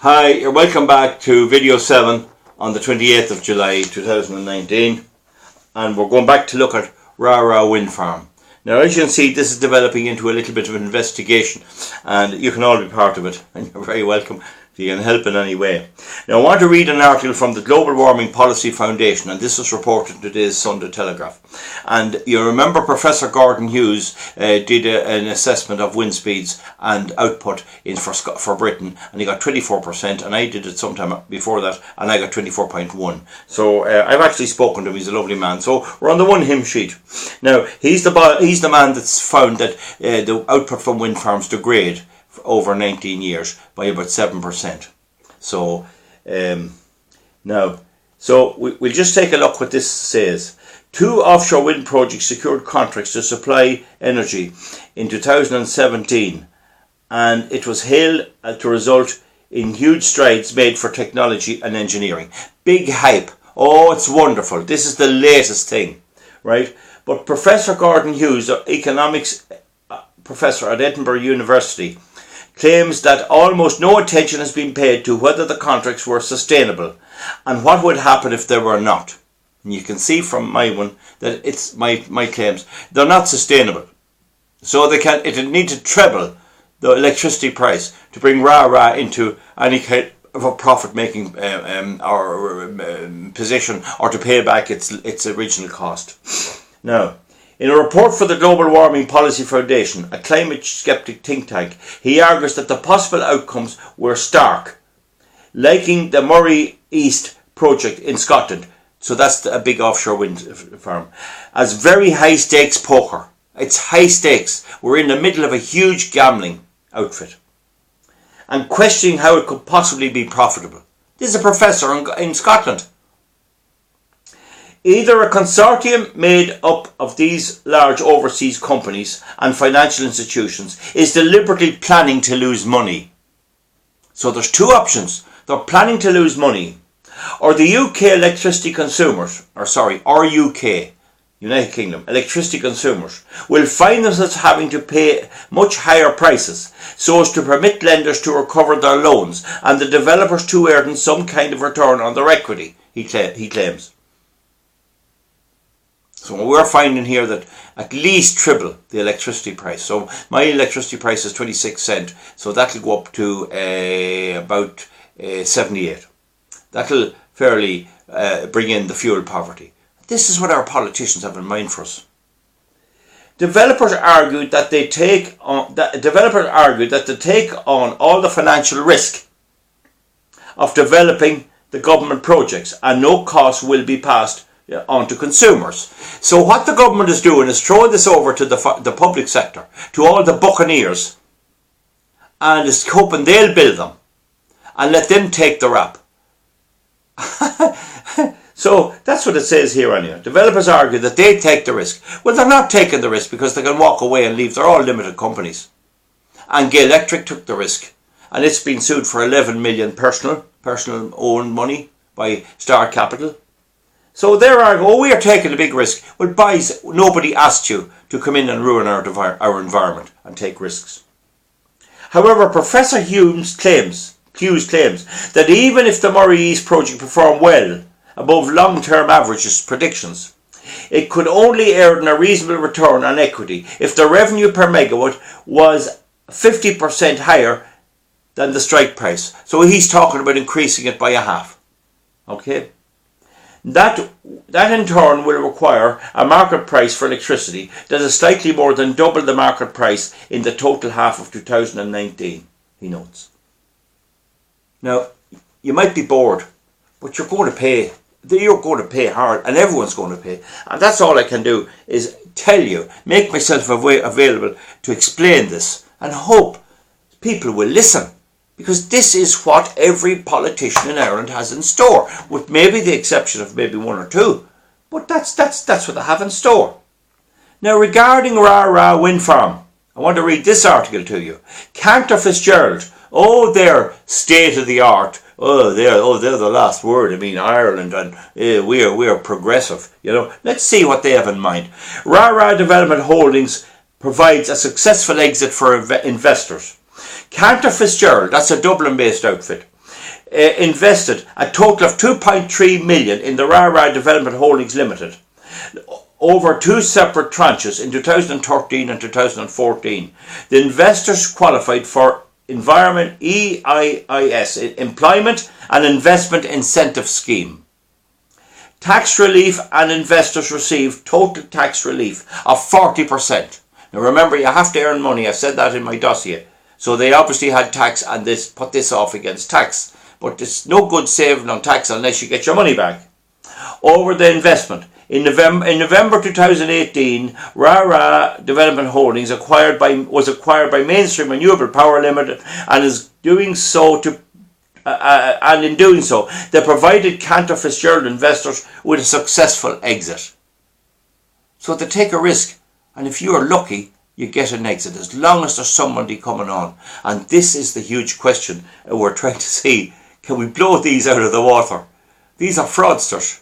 Hi, you're welcome back to video 7 on the 28th of July 2019, and we're going back to look at Raragh wind farm. Now, as you can see, this is developing into a little bit of an investigation, and you can all be part of it, and you're very welcome if you can help in any way. Now, I want to read an article from the Global Warming Policy Foundation, and this was reported in today's Sunday Telegraph. And you remember Professor Gordon Hughes did an assessment of wind speeds and output for Britain, and he got 24%, and I did it sometime before that, and I got 24.1. So I've actually spoken to him. He's a lovely man. So we're on the one hymn sheet. Now, he's the man that's found that the output from wind farms degrade for over 19 years by about 7%. So we'll just take a look what this says. 2 offshore wind projects secured contracts to supply energy in 2017, and it was hailed to result in huge strides made for technology and engineering. Big hype. Oh, it's wonderful. This is the latest thing, right? But Professor Gordon Hughes, economics professor at Edinburgh University, claims that almost no attention has been paid to whether the contracts were sustainable and what would happen if they were not. And you can see from my one that it's my claims. They're not sustainable. So it'll need to treble the electricity price to bring Raragh into any kind of a profit-making position, or to pay back its original cost. Now, in a report for the Global Warming Policy Foundation, a climate skeptic think tank, he argues that the possible outcomes were stark, liking the Moray East project in Scotland. So that's a big offshore wind farm, as very high stakes poker. It's high stakes. We're in the middle of a huge gambling outfit, and questioning how it could possibly be profitable. This is a professor in Scotland. Either a consortium made up of these large overseas companies and financial institutions is deliberately planning to lose money. So there's 2 options. They're planning to lose money, or the UK electricity consumers, or UK, United Kingdom, electricity consumers will find themselves having to pay much higher prices so as to permit lenders to recover their loans and the developers to earn some kind of return on their equity, he claims. So we're finding here that at least triple the electricity price. So my electricity price is 26 cents, so that'll go up to about 78. That'll fairly bring in the fuel poverty. This is what our politicians have in mind for us. Developers argued that they take on all the financial risk of developing the government projects, and no cost will be passed on to consumers. So what the government is doing is throwing this over to the public sector, to all the buccaneers, and is hoping they'll build them and let them take the rap. So that's what it says here on here. Developers argue that they take the risk. Well, they're not taking the risk because they can walk away and leave. They're all limited companies. And Gay Electric took the risk, and it's been sued for 11 million personal owned money by Star Capital. So they're arguing, we are taking a big risk. Well, boys, nobody asked you to come in and ruin our environment and take risks. However, Professor Hughes claims that even if the Moray East project performed well, above long-term averages predictions, it could only earn a reasonable return on equity if the revenue per megawatt was 50% higher than the strike price. So he's talking about increasing it by a half. Okay? That in turn will require a market price for electricity that is slightly more than double the market price in the total half of 2019, he notes. Now, you might be bored, but you're going to pay. You're going to pay hard, and everyone's going to pay. And that's all I can do is tell you, make myself available to explain this, and hope people will listen. Because this is what every politician in Ireland has in store, with maybe the exception of maybe 1 or 2. But that's what they have in store. Now, regarding Raragh wind farm, I want to read this article to you. Cantor Fitzgerald, they're state of the art. They're the last word. I mean, Ireland, and we are progressive. Let's see what they have in mind. Raragh Development Holdings provides a successful exit for investors. Cantor Fitzgerald, that's a Dublin-based outfit, invested a total of 2.3 million in the Raragh Development Holdings Limited over two separate tranches in 2013 and 2014. The investors qualified for Environment EIS, Employment and Investment Incentive Scheme. Tax relief, and investors received total tax relief of 40%. Now remember, you have to earn money. I said that in my dossier. So they obviously had tax and this put this off against tax. But it's no good saving on tax unless you get your money back. Over the investment. In November 2018, Raragh Development Holdings was acquired by Mainstream Renewable Power Limited, and is doing so and in doing so, they provided Cantor Fitzgerald investors with a successful exit. So they take a risk, and if you are lucky, you get an exit as long as there's somebody coming on. And this is the huge question we're trying to see: can we blow these out of the water? These are fraudsters.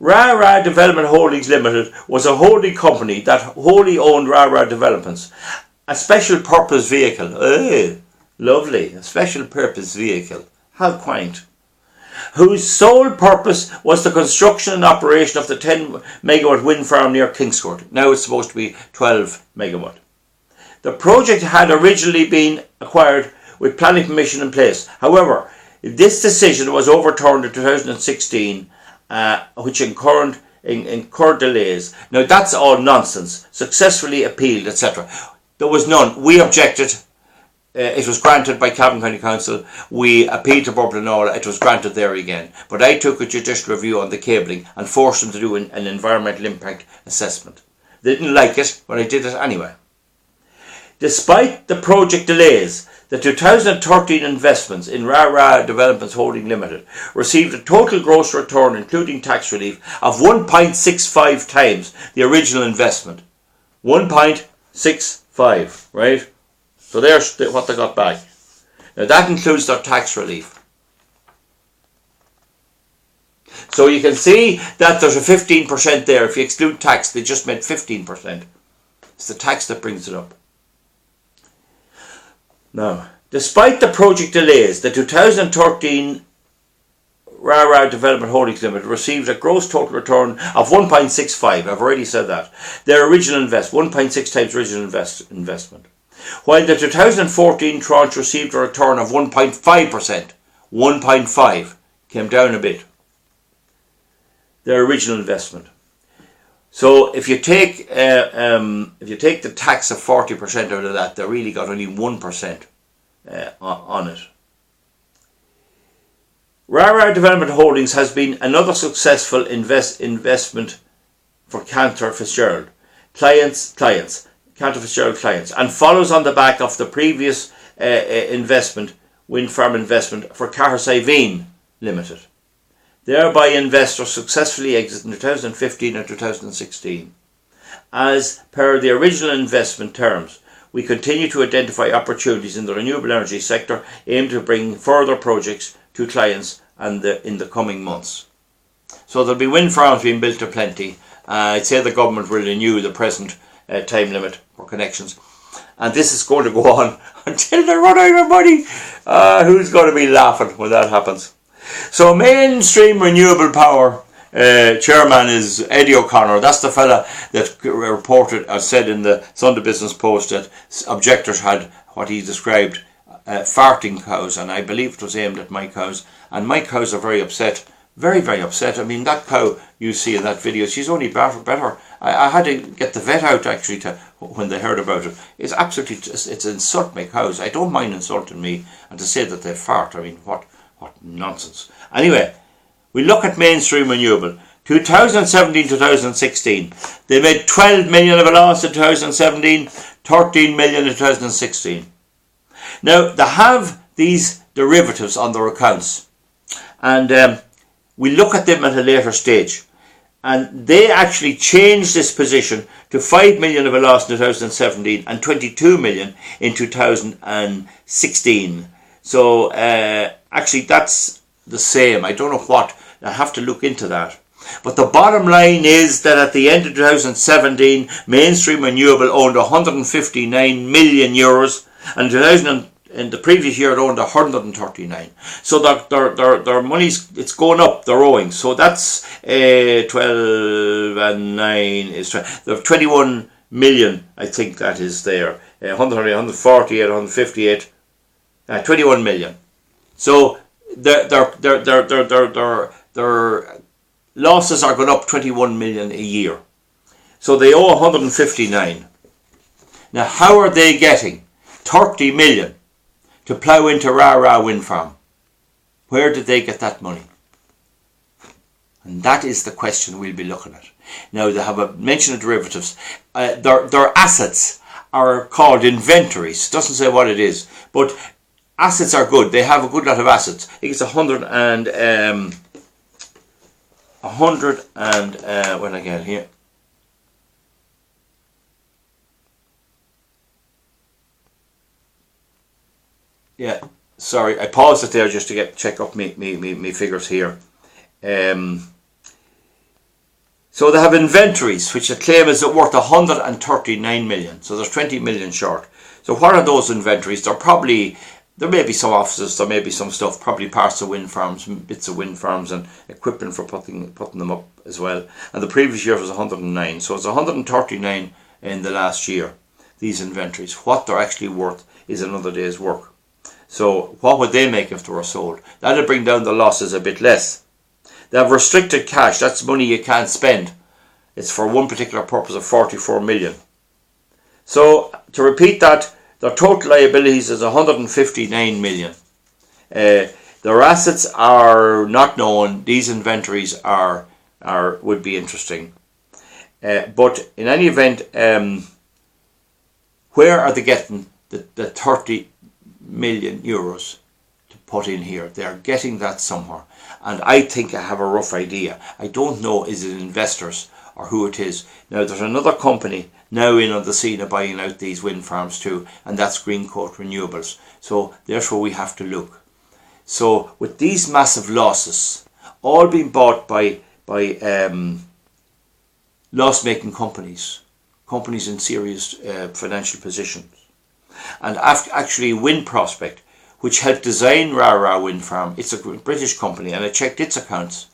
Raragh Development Holdings Limited was a holding company that wholly owned Raragh Developments, a special purpose vehicle. Lovely, a special purpose vehicle. How quaint. Whose sole purpose was the construction and operation of the 10 megawatt wind farm near Kingscourt. Now it's supposed to be 12 megawatt. The project had originally been acquired with planning permission in place. However, this decision was overturned in 2016, which incurred delays. Now that's all nonsense. Successfully appealed, etc. There was none. We objected. It was granted by Cavan County Council. We appealed to Dublin All. It was granted there again. But I took a judicial review on the cabling and forced them to do an environmental impact assessment. They didn't like it, but I did it anyway. Despite the project delays, the 2013 investments in Raragh Developments Holding Limited received a total gross return, including tax relief, of 1.65 times the original investment. 1.65, right? So there's what they got back. Now that includes their tax relief. So you can see that there's a 15% there. If you exclude tax, they just made 15%. It's the tax that brings it up. Now, despite the project delays, the 2013 Raragh Development Holdings Limited received a gross total return of 1.65. I've already said that. Their original 1.6 times original investment. While the 2014 tranche received a return of 1.5%. 1.5 came down a bit. Their original investment. So if you take the tax of 40% out of that, they really got only 1% on it. Raragh Development Holdings has been another successful investment for Cantor Fitzgerald clients, Cantor Fitzgerald clients, and follows on the back of the previous wind farm investment for Carr-Siveen Limited. Thereby investors successfully exited in 2015 and 2016. As per the original investment terms, we continue to identify opportunities in the renewable energy sector, aim to bring further projects to clients in the coming months. So there'll be wind farms being built aplenty. I'd say the government will renew the present time limit for connections. And this is going to go on until they run out of money. Who's going to be laughing when that happens? So Mainstream Renewable Power chairman is Eddie O'Connor. That's the fella that reported, as said in the Sunday Business Post, that objectors had what he described farting cows, and I believe it was aimed at my cows. And my cows are very upset, very, very upset. I mean, that cow you see in that video, she's only better. I had to get the vet out actually when they heard about it. It's absolutely, it's insult my cows. I don't mind insulting me, and to say that they fart, I mean, what nonsense. Anyway, we look at Mainstream Renewable. 2017-2016, they made 12 million of a loss in 2017, 13 million in 2016. Now, they have these derivatives on their accounts, and we look at them at a later stage. And they actually changed this position to 5 million of a loss in 2017 and 22 million in 2016. So actually that's the same. I don't know what. I have to look into that. But the bottom line is that at the end of 2017, Mainstream Renewable owned 159 million euros, and in in the previous year it owned 139. So their money's, it's going up, they're owing. So that's 12 and 9 is 21 million, I think that is there. 148, 158, 21 million. So their losses are going up 21 million a year. So they owe 159. Now how are they getting 30 million to plough into Raragh wind farm? Where did they get that money? And that is the question we'll be looking at. Now they have a mention of derivatives. Their assets are called inventories. Doesn't say what it is, but assets are good. They have a good lot of assets. I think it's 100 and when I get here. Yeah, sorry, I paused it there just to check up me figures here. So they have inventories, which they claim is worth 139 million. So there's 20 million short. So what are those inventories? There may be some offices, there may be some stuff, probably parts of wind farms, bits of wind farms, and equipment for putting them up as well. And the previous year was 109, so it's 139 in the last year. These inventories, what they're actually worth is another day's work. So what would they make if they were sold? That'll bring down the losses a bit less. They have restricted cash. That's money you can't spend. It's for one particular purpose of 44 million. So to repeat that, their total liabilities is 159 million. Their assets are not known. These inventories would be interesting. But in any event, where are they getting the 30 million euros to put in here? They're getting that somewhere, and I think I have a rough idea. I don't know, is it investors or who it is. Now there's another company now in on the scene of buying out these wind farms too, and that's Greencoat Renewables. So therefore we have to look. So with these massive losses all being bought by loss-making companies in serious financial positions. And actually Wind Prospect, which helped design Raragh wind farm, it's a British company, and I checked its accounts,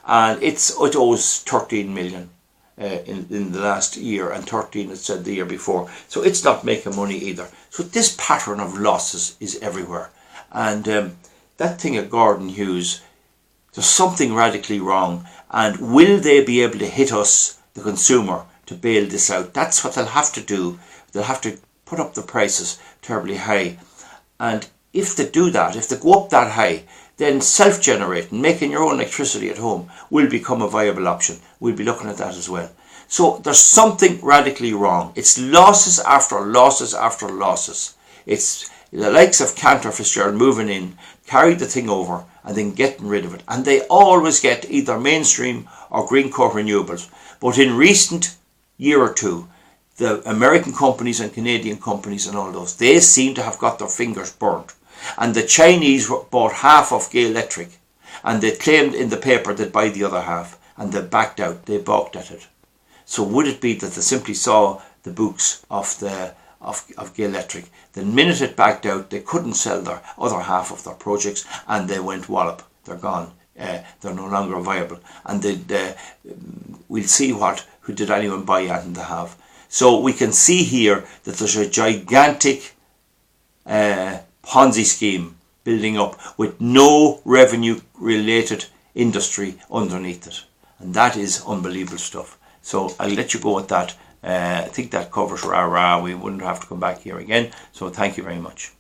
and it owes 13 million in the last year, and 13 it said the year before. So it's not making money either. So this pattern of losses is everywhere. And that thing at Gordon Hughes, there's something radically wrong. And will they be able to hit us, the consumer, to bail this out? That's what they'll have to do. They'll have to put up the prices terribly high. And if they do that, if they go up that high, then self-generating, making your own electricity at home, will become a viable option. We'll be looking at that as well. So there's something radically wrong. It's losses after losses after losses. It's the likes of Cantor Fitzgerald moving in, carried the thing over, and then getting rid of it. And they always get either Mainstream or Greencoat Renewables. But in recent year or two, the American companies and Canadian companies and all those, they seem to have got their fingers burnt. And the Chinese bought half of Gay Electric, and they claimed in the paper they'd buy the other half, and they backed out, they balked at it. So would it be that they simply saw the books of Gay Electric? The minute it backed out, they couldn't sell their other half of their projects, and they went wallop. They're gone. They're no longer viable. And we'll see who did anyone buy anything to have. So we can see here that there's a gigantic Ponzi scheme building up with no revenue related industry underneath it. And that is unbelievable stuff. So I'll let you go with that. I think that covers Raragh. We wouldn't have to come back here again. So thank you very much.